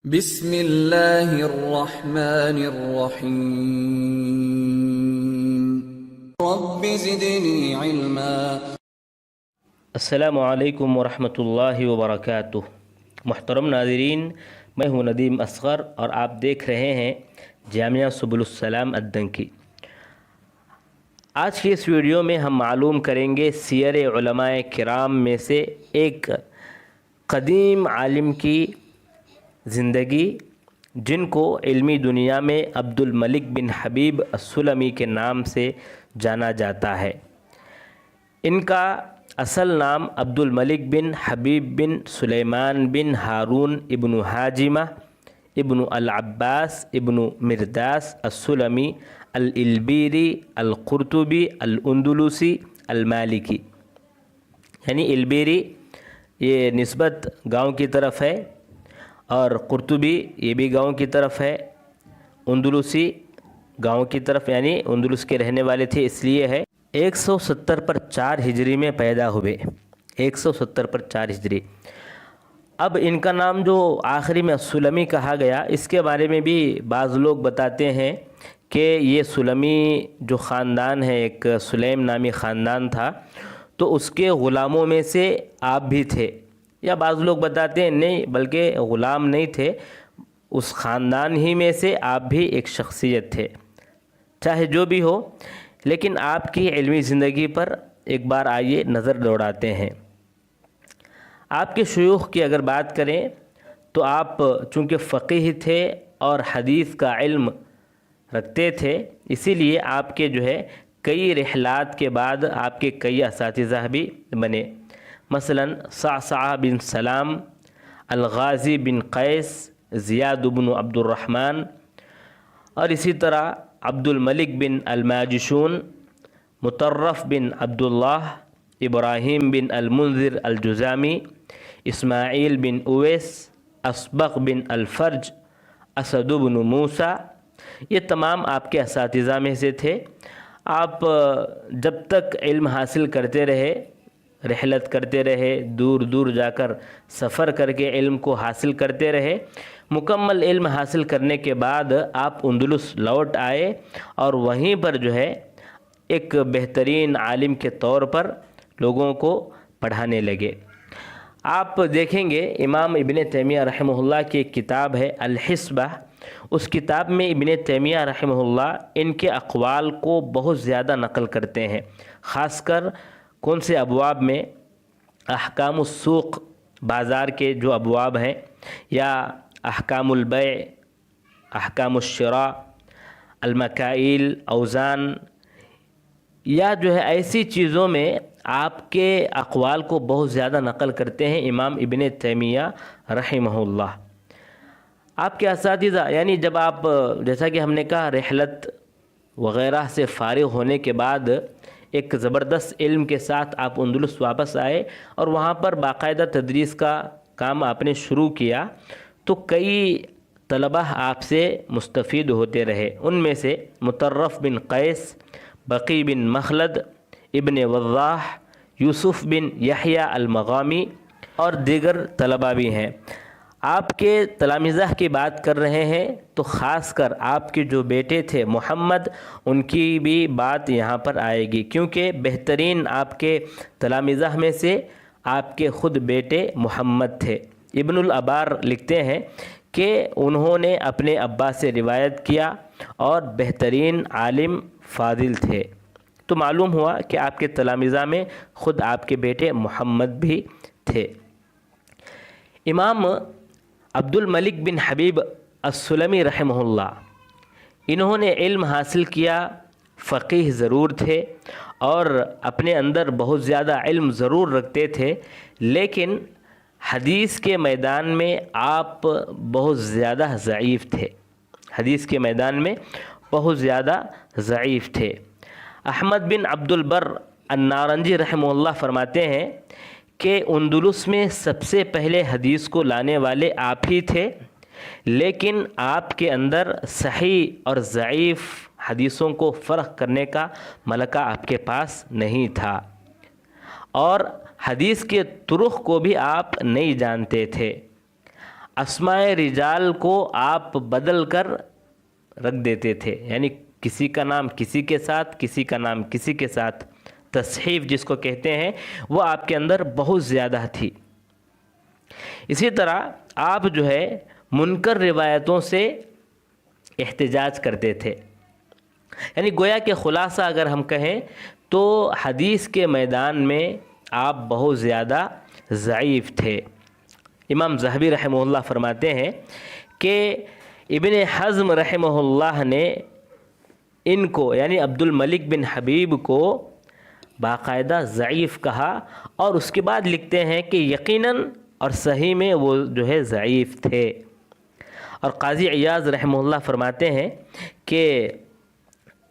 بسم اللہ الرحمن الرحیم رب زدنی علما۔ السلام علیکم ورحمۃ اللہ وبرکاتہ۔ محترم ناظرین، میں ہوں ندیم اصغر اور آپ دیکھ رہے ہیں جامعہ سبل السلام الدنکی۔ آج کی اس ویڈیو میں ہم معلوم کریں گے سیر علماء کرام میں سے ایک قدیم عالم کی زندگی، جن کو علمی دنیا میں عبد الملک بن حبیب السلمی کے نام سے جانا جاتا ہے۔ ان کا اصل نام عبد الملک بن حبیب بن سلیمان بن ہارون ابن حاجمہ ابن العباس ابن مرداس السلمی الالبیری القرطبی الاندلسی المالکی، یعنی البیری یہ نسبت گاؤں کی طرف ہے، اور قرطبی یہ بھی گاؤں کی طرف ہے، اندلسی گاؤں کی طرف، یعنی اندلس کے رہنے والے تھے اس لیے ہے۔ 170 پر 4 ہجری میں پیدا ہوئے، 170 پر 4 ہجری۔ اب ان کا نام جو آخری میں سلمی کہا گیا، اس کے بارے میں بھی بعض لوگ بتاتے ہیں کہ یہ سلمی جو خاندان ہے، ایک سلیم نامی خاندان تھا، تو اس کے غلاموں میں سے آپ بھی تھے، یا بعض لوگ بتاتے ہیں نہیں بلکہ غلام نہیں تھے، اس خاندان ہی میں سے آپ بھی ایک شخصیت تھے۔ چاہے جو بھی ہو، لیکن آپ کی علمی زندگی پر ایک بار آئیے نظر دوڑاتے ہیں۔ آپ کے شیوخ کی اگر بات کریں تو آپ چونکہ فقیہ تھے اور حدیث کا علم رکھتے تھے، اسی لیے آپ کے جو ہے کئی رحلات کے بعد آپ کے کئی اساتذہ بھی بنے، مثلا صعصعہ بن سلام، الغازی بن قیس، زیاد بن عبد الرحمن، اور اسی طرح عبد الملک بن الماجشون، مطرف بن عبداللہ، ابراہیم بن المنذر الجزامی، اسماعیل بن اویس، اسبغ بن الفرج، اسد بن موسیٰ، یہ تمام آپ کے اساتذہ میں سے تھے۔ آپ جب تک علم حاصل کرتے رہے، رحلت کرتے رہے، دور دور جا کر سفر کر کے علم کو حاصل کرتے رہے، مکمل علم حاصل کرنے کے بعد آپ اندلس لوٹ آئے اور وہیں پر جو ہے ایک بہترین عالم کے طور پر لوگوں کو پڑھانے لگے۔ آپ دیکھیں گے امام ابن تیمیہ رحمہ اللہ کی ایک کتاب ہے الحسبہ، اس کتاب میں ابن تیمیہ رحمہ اللہ ان کے اقوال کو بہت زیادہ نقل کرتے ہیں، خاص کر کون سے ابواب میں؟ احکام السوق، بازار کے جو ابواب ہیں، یا احکام البیع، احکام الشراء، المکائل، اوزان، یا جو ہے ایسی چیزوں میں آپ کے اقوال کو بہت زیادہ نقل کرتے ہیں امام ابن تیمیہ رحمہ اللہ۔ آپ کے اساتذہ، یعنی جب آپ، جیسا کہ ہم نے کہا، رحلت وغیرہ سے فارغ ہونے کے بعد ایک زبردست علم کے ساتھ آپ اندلس واپس آئے اور وہاں پر باقاعدہ تدریس کا کام آپ نے شروع کیا، تو کئی طلبہ آپ سے مستفید ہوتے رہے۔ ان میں سے مطرف بن قیس، بقی بن مخلد، ابن وضاح، یوسف بن یحییٰ المغامی اور دیگر طلبہ بھی ہیں۔ آپ کے تلامذہ کی بات کر رہے ہیں تو خاص کر آپ کے جو بیٹے تھے محمد، ان کی بھی بات یہاں پر آئے گی، کیونکہ بہترین آپ کے تلامذہ میں سے آپ کے خود بیٹے محمد تھے۔ ابن الابار لکھتے ہیں کہ انہوں نے اپنے ابا سے روایت کیا اور بہترین عالم فاضل تھے، تو معلوم ہوا کہ آپ کے تلامذہ میں خود آپ کے بیٹے محمد بھی تھے۔ امام عبد الملک بن حبیب السلمی رحمہ اللہ، انہوں نے علم حاصل کیا، فقیہ ضرور تھے اور اپنے اندر بہت زیادہ علم ضرور رکھتے تھے، لیکن حدیث کے میدان میں آپ بہت زیادہ ضعیف تھے، حدیث کے میدان میں بہت زیادہ ضعیف تھے۔ احمد بن عبد البر النارنجی رحمہ اللہ فرماتے ہیں کہ اندلس میں سب سے پہلے حدیث کو لانے والے آپ ہی تھے، لیکن آپ کے اندر صحیح اور ضعیف حدیثوں کو فرق کرنے کا ملکہ آپ کے پاس نہیں تھا، اور حدیث کے طرق کو بھی آپ نہیں جانتے تھے۔ اسماء رجال کو آپ بدل کر رکھ دیتے تھے، یعنی کسی کا نام کسی کے ساتھ، کسی کا نام کسی کے ساتھ، تصحیف جس کو کہتے ہیں وہ آپ کے اندر بہت زیادہ تھی۔ اسی طرح آپ جو ہے منکر روایتوں سے احتجاج کرتے تھے، یعنی گویا کہ خلاصہ اگر ہم کہیں تو حدیث کے میدان میں آپ بہت زیادہ ضعیف تھے۔ امام ذہبی رحمہ اللہ فرماتے ہیں کہ ابن حزم رحمہ اللہ نے ان کو یعنی عبد الملک بن حبیب کو باقاعدہ ضعیف کہا، اور اس کے بعد لکھتے ہیں کہ یقیناً اور صحیح میں وہ جو ہے ضعیف تھے۔ اور قاضی عیاض رحمہ اللہ فرماتے ہیں کہ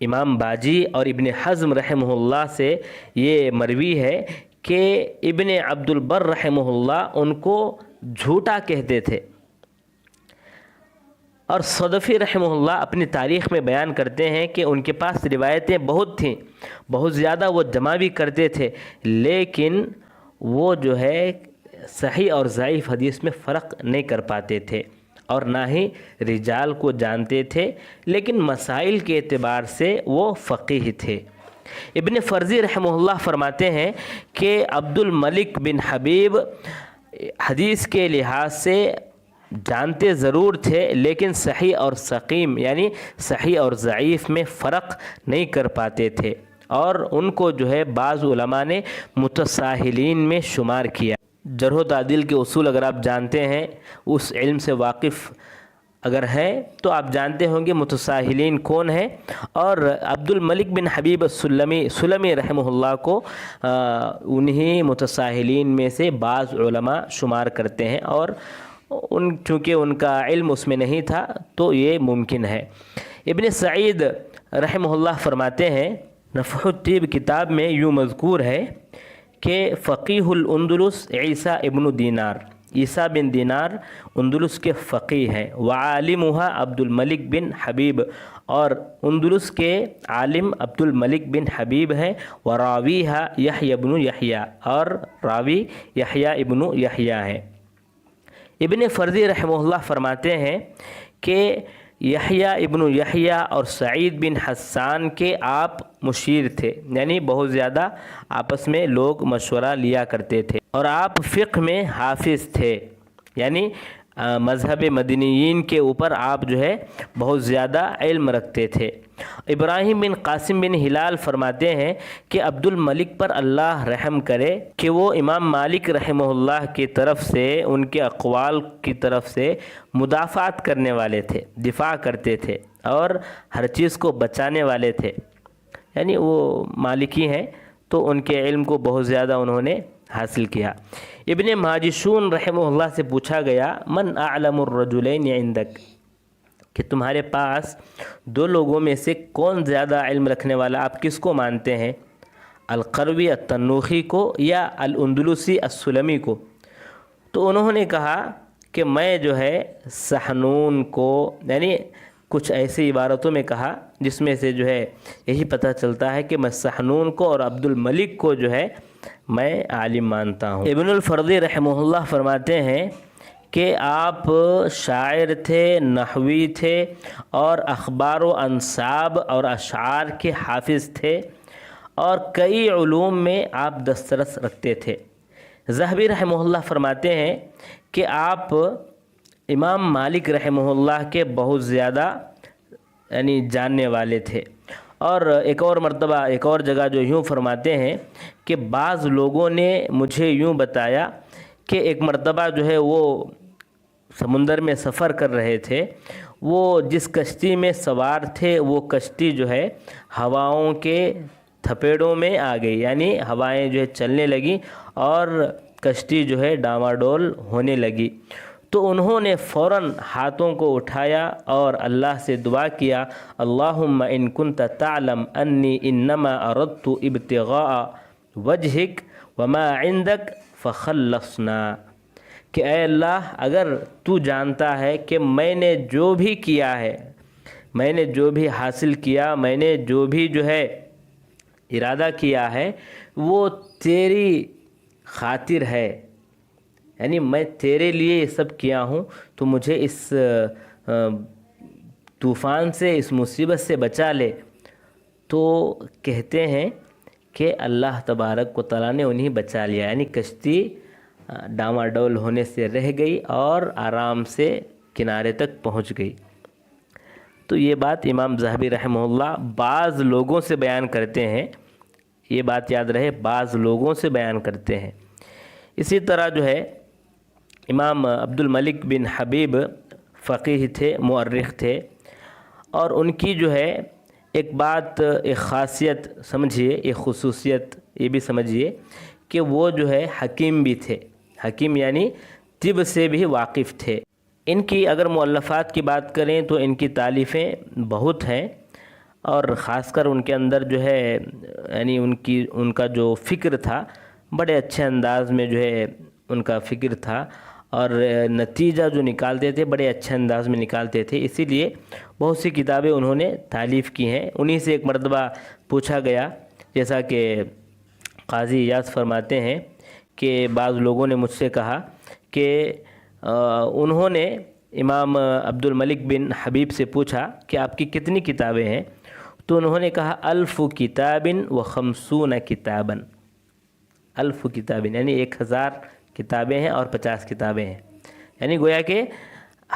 امام باجی اور ابن حزم رحمہ اللہ سے یہ مروی ہے کہ ابن عبد البر رحمہ اللہ ان کو جھوٹا کہتے تھے، اور صدفی رحمہ اللہ اپنی تاریخ میں بیان کرتے ہیں کہ ان کے پاس روایتیں بہت تھیں، بہت زیادہ وہ جمع بھی کرتے تھے، لیکن وہ جو ہے صحیح اور ضعیف حدیث میں فرق نہیں کر پاتے تھے، اور نہ ہی رجال کو جانتے تھے، لیکن مسائل کے اعتبار سے وہ فقیہ تھے۔ ابن فرزی رحمہ اللہ فرماتے ہیں کہ عبد الملک بن حبیب حدیث کے لحاظ سے جانتے ضرور تھے، لیکن صحیح اور سقیم یعنی صحیح اور ضعیف میں فرق نہیں کر پاتے تھے، اور ان کو جو ہے بعض علماء نے متساہلین میں شمار کیا۔ جرح و تعدیل کے اصول اگر آپ جانتے ہیں، اس علم سے واقف اگر ہیں تو آپ جانتے ہوں گے متساہلین کون ہیں، اور عبد الملک بن حبیب سلمی رحمہ اللہ کو انہی متساہلین میں سے بعض علماء شمار کرتے ہیں، اور چونکہ ان کا علم اس میں نہیں تھا تو یہ ممکن ہے۔ ابن سعید رحمہ اللہ فرماتے ہیں، نفح الطیب کتاب میں یوں مذکور ہے کہ فقیہ الاندلس عیسیٰ ابن دینار، عیسیٰ بن دینار اندلس کے فقیہ ہیں، وعالمها عبد الملک بن حبیب، اور اندلس کے عالم عبد الملک بن حبیب ہیں، وراویہا یحییٰ ابن یحییٰ، اور راوی یحییٰ ابن یحییٰ ہیں۔ ابن فرزی رحمہ اللہ فرماتے ہیں کہ یحییٰ ابن یحییٰ اور سعید بن حسان کے آپ مشیر تھے، یعنی بہت زیادہ آپس میں لوگ مشورہ لیا کرتے تھے، اور آپ فقہ میں حافظ تھے، یعنی مذہب مدنیین کے اوپر آپ جو ہے بہت زیادہ علم رکھتے تھے۔ ابراہیم بن قاسم بن ہلال فرماتے ہیں کہ عبد الملک پر اللہ رحم کرے کہ وہ امام مالک رحمہ اللہ کی طرف سے ان کے اقوال کی طرف سے مدافعات کرنے والے تھے، دفاع کرتے تھے، اور ہر چیز کو بچانے والے تھے، یعنی وہ مالکی ہیں تو ان کے علم کو بہت زیادہ انہوں نے حاصل کیا۔ ابن ماجشون رحمہ اللہ سے پوچھا گیا، من اعلم الرجلین عندک، کہ تمہارے پاس دو لوگوں میں سے کون زیادہ علم رکھنے والا، آپ کس کو مانتے ہیں، القروی التنوخی کو یا الاندلسی السلمی کو؟ تو انہوں نے کہا کہ میں جو ہے سحنون کو، یعنی کچھ ایسی عبارتوں میں کہا جس میں سے جو ہے یہی پتہ چلتا ہے کہ میں سحنون کو اور عبد الملک کو جو ہے میں عالم مانتا ہوں۔ ابن الفردی رحمہ اللہ فرماتے ہیں کہ آپ شاعر تھے، نحوی تھے، اور اخبار و انساب اور اشعار کے حافظ تھے، اور کئی علوم میں آپ دسترس رکھتے تھے۔ ذہبی رحمہ اللہ فرماتے ہیں کہ آپ امام مالک رحمہ اللہ کے بہت زیادہ یعنی جاننے والے تھے، اور ایک اور مرتبہ ایک اور جگہ جو یوں فرماتے ہیں کہ بعض لوگوں نے مجھے یوں بتایا کہ ایک مرتبہ جو ہے وہ سمندر میں سفر کر رہے تھے، وہ جس کشتی میں سوار تھے وہ کشتی جو ہے ہواؤں کے تھپیڑوں میں آ گئی، یعنی ہوائیں جو ہے چلنے لگیں اور کشتی جو ہے ڈاواڈول ہونے لگی، تو انہوں نے فوراً ہاتھوں کو اٹھایا اور اللہ سے دعا کیا، اللہم ان کنت تعلم انی انما اردت ابتغاء وجہک وما عندک فخلصنا، کہ اے اللہ اگر تو جانتا ہے کہ میں نے جو بھی کیا ہے، میں نے جو بھی حاصل کیا، میں نے جو بھی جو ہے ارادہ کیا ہے وہ تیری خاطر ہے، یعنی میں تیرے لیے یہ سب کیا ہوں، تو مجھے اس طوفان سے، اس مصیبت سے بچا لے۔ تو کہتے ہیں کہ اللہ تبارک و تعالیٰ نے انہیں بچا لیا، یعنی کشتی ڈاماڈول ہونے سے رہ گئی اور آرام سے کنارے تک پہنچ گئی۔ تو یہ بات امام ذہبی رحمہ اللہ بعض لوگوں سے بیان کرتے ہیں، یہ بات یاد رہے، بعض لوگوں سے بیان کرتے ہیں۔ اسی طرح جو ہے امام عبد الملک بن حبیب فقیہ تھے، مورخ تھے، اور ان کی جو ہے ایک بات، ایک خاصیت سمجھیے، ایک خصوصیت یہ بھی سمجھیے کہ وہ جو ہے حکیم بھی تھے۔ حکیم یعنی طب سے بھی واقف تھے۔ ان کی اگر مؤلفات کی بات کریں تو ان کی تالیفیں بہت ہیں، اور خاص کر ان کے اندر جو ہے یعنی ان کا جو فکر تھا بڑے اچھے انداز میں جو ہے ان کا فکر تھا، اور نتیجہ جو نکالتے تھے بڑے اچھے انداز میں نکالتے تھے، اسی لیے بہت سی کتابیں انہوں نے تالیف کی ہیں۔ انہی سے ایک مرتبہ پوچھا گیا، جیسا کہ قاضی ایاز فرماتے ہیں کہ بعض لوگوں نے مجھ سے کہا کہ انہوں نے امام عبد الملک بن حبیب سے پوچھا کہ آپ کی کتنی کتابیں ہیں؟ تو انہوں نے کہا 1000 کتاب و 50 کتابا، 1000 کتابیں یعنی 1000 کتابیں ہیں اور 50 کتابیں ہیں، یعنی گویا کہ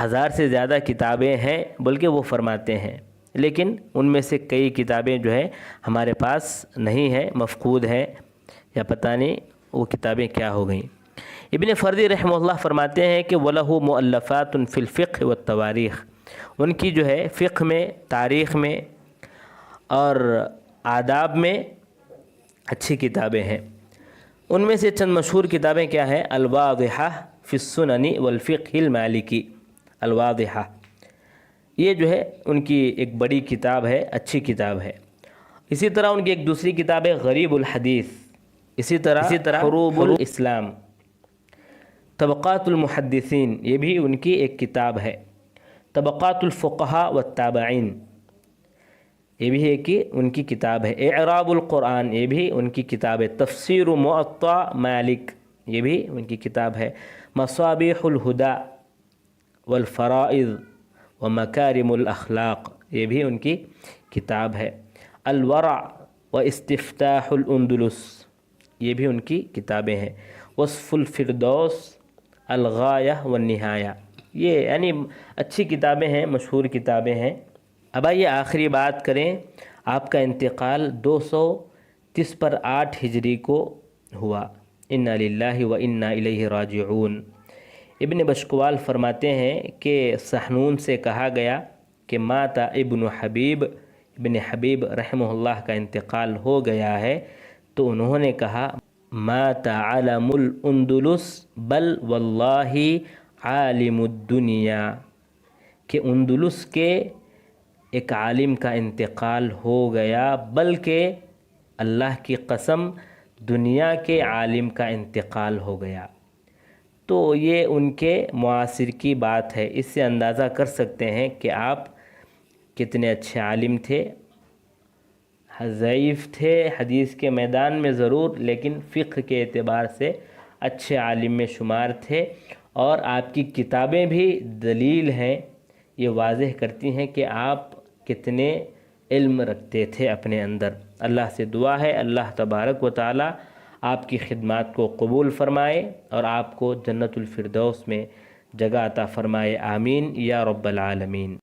1000 سے زیادہ کتابیں ہیں، بلکہ وہ فرماتے ہیں، لیکن ان میں سے کئی کتابیں جو ہے ہمارے پاس نہیں ہیں، مفقود ہیں، یا پتہ نہیں وہ کتابیں کیا ہو گئیں۔ ابن فردی رحمہ اللہ فرماتے ہیں کہ وَلَهُ مُؤَلَّفَاتٌ فِي الْفِقْهِ وَالتَّوَارِيخِ، ان کی جو ہے فقہ میں، تاریخ میں اور آداب میں اچھی کتابیں ہیں۔ ان میں سے چند مشہور کتابیں کیا ہیں؟ الواضحہ فی السنن والفقہ المالکی، الواضحہ یہ جو ہے ان کی ایک بڑی کتاب ہے، اچھی کتاب ہے۔ اسی طرح ان کی ایک دوسری کتاب ہے غریب الحدیث، اسی طرح حروب الاسلام، طبقات المحدثین یہ بھی ان کی ایک کتاب ہے، طبقات الفقہاء والتابعین یہ بھی ہے کہ ان کی کتاب ہے، اعراب القرآن یہ بھی ان کی کتاب ہے، تفسیر موطا مالک یہ بھی ان کی کتاب ہے، مصابیح الہدی والفرائض ومکارم الاخلاق یہ بھی ان کی کتاب ہے، الورع واستفتاح الاندلس یہ بھی ان کی کتابیں ہیں، وصف الفردوس، الغایہ والنہایہ یہ یعنی اچھی کتابیں ہیں، مشہور کتابیں ہیں۔ اب آئیے آخری بات کریں، آپ کا انتقال 230 ہجری کو ہوا، انا للہ و انا الیہ راجعون۔ ابن بشکوال فرماتے ہیں کہ سحنون سے کہا گیا کہ مات ابن حبیب رحمہ اللہ کا انتقال ہو گیا ہے، تو انہوں نے کہا مات علم الاندلس بل واللہ عالم الدنیا، کہ اندلس کے ایک عالم کا انتقال ہو گیا، بلکہ اللہ کی قسم دنیا کے عالم کا انتقال ہو گیا۔ تو یہ ان کے معاصر کی بات ہے، اس سے اندازہ کر سکتے ہیں کہ آپ کتنے اچھے عالم تھے، ضعیف تھے حدیث کے میدان میں ضرور، لیکن فقہ کے اعتبار سے اچھے عالم میں شمار تھے، اور آپ کی کتابیں بھی دلیل ہیں، یہ واضح کرتی ہیں کہ آپ کتنے علم رکھتے تھے اپنے اندر۔ اللہ سے دعا ہے اللہ تبارک و تعالی آپ کی خدمات کو قبول فرمائے اور آپ کو جنت الفردوس میں جگہ عطا فرمائے، آمین یا رب العالمین۔